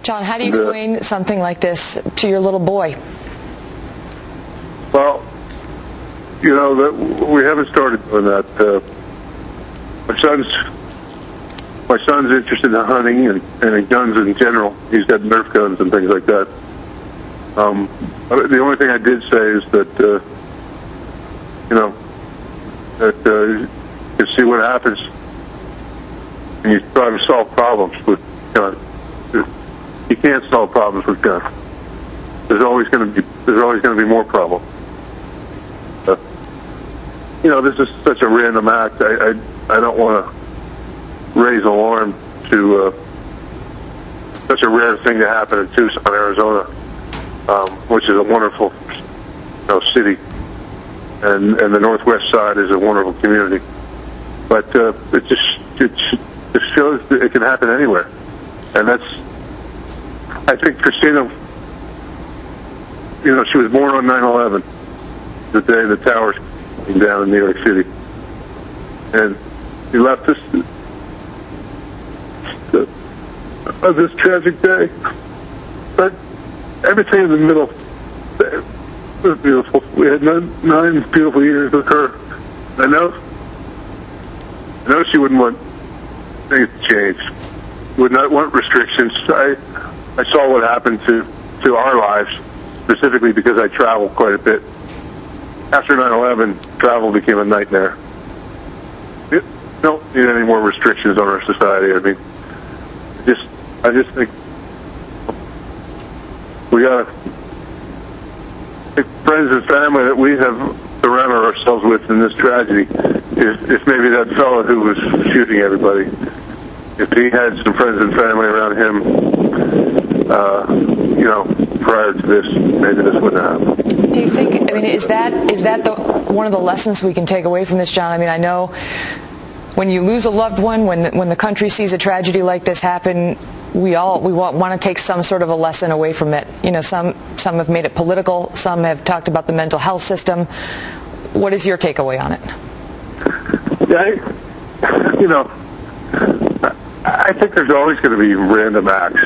John, how do you explain something like this to your little boy? Well, you know, we haven't started doing that. My son's interested in hunting and in guns in general. He's got Nerf guns and things like that. The only thing I did say is that, you know, that you see what happens when you try to solve problems with guns. You can't solve problems with guns. There's always going to be more problems. You know, this is such a random act. I don't want to raise alarm to such a rare thing to happen in Tucson, Arizona, which is a wonderful, city, and the Northwest Side is a wonderful community. But it just shows that it can happen anywhere, and that's. I think Christina, she was born on 9/11, the day the towers came down in New York City, and she left us on this tragic day. But everything in the middle was beautiful. We had 9 beautiful years with her. I know she wouldn't want things to change. Would not want restrictions. I saw what happened to our lives, specifically because I traveled quite a bit. After 9/11, travel became a nightmare. We don't need any more restrictions on our society. I mean, I just think we got to pick friends and family that we have surrounded ourselves with in this tragedy. If maybe that fellow who was shooting everybody, if he had some friends and family around him, prior to this, maybe this wouldn't happen. Do you think, is that one of the lessons we can take away from this, John? I mean, I know when you lose a loved one, when the country sees a tragedy like this happen, we want to take some sort of a lesson away from it. Some have made it political, some have talked about the mental health system. What is your takeaway on it? Yeah, I think there's always going to be random acts,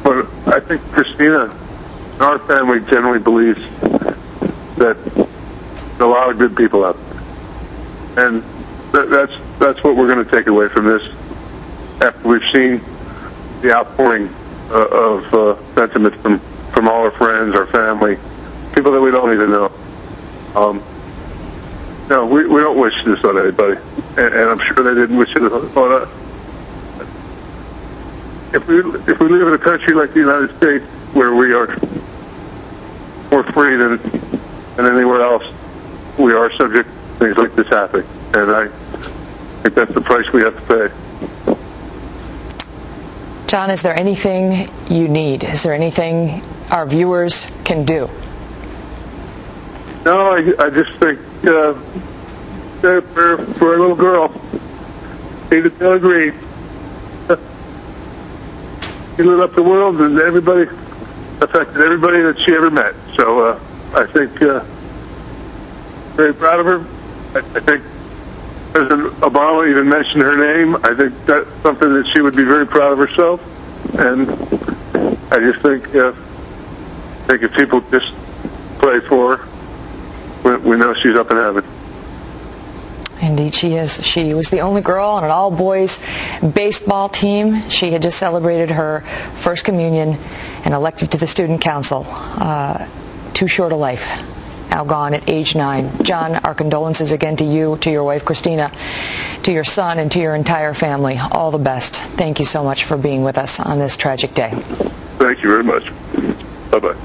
but I think Christina and our family generally believes that there's a lot of good people out there, and that's what we're going to take away from this. After we've seen the outpouring of sentiment from all our friends, our family, people that we don't even know. No, we don't wish this on anybody, and I'm sure they didn't wish it on us. If we live in a country like the United States, where we are more free than anywhere else, we are subject to things like this happening, and I think that's the price we have to pay. John, is there anything you need? Is there anything our viewers can do? No, I just think for a little girl, Ada Pellegrini, she lit up the world, and affected everybody that she ever met. So I think very proud of her. I think President Obama even mentioned her name. I think that's something that she would be very proud of herself. And I just think if people just pray for her, we know she's up in heaven. Indeed she is. She was the only girl on an all-boys baseball team. She had just celebrated her first communion and elected to the student council. Too short a life. Now gone at age 9. John, our condolences again to you, to your wife Christina, to your son, and to your entire family. All the best. Thank you so much for being with us on this tragic day. Thank you very much. Bye-bye.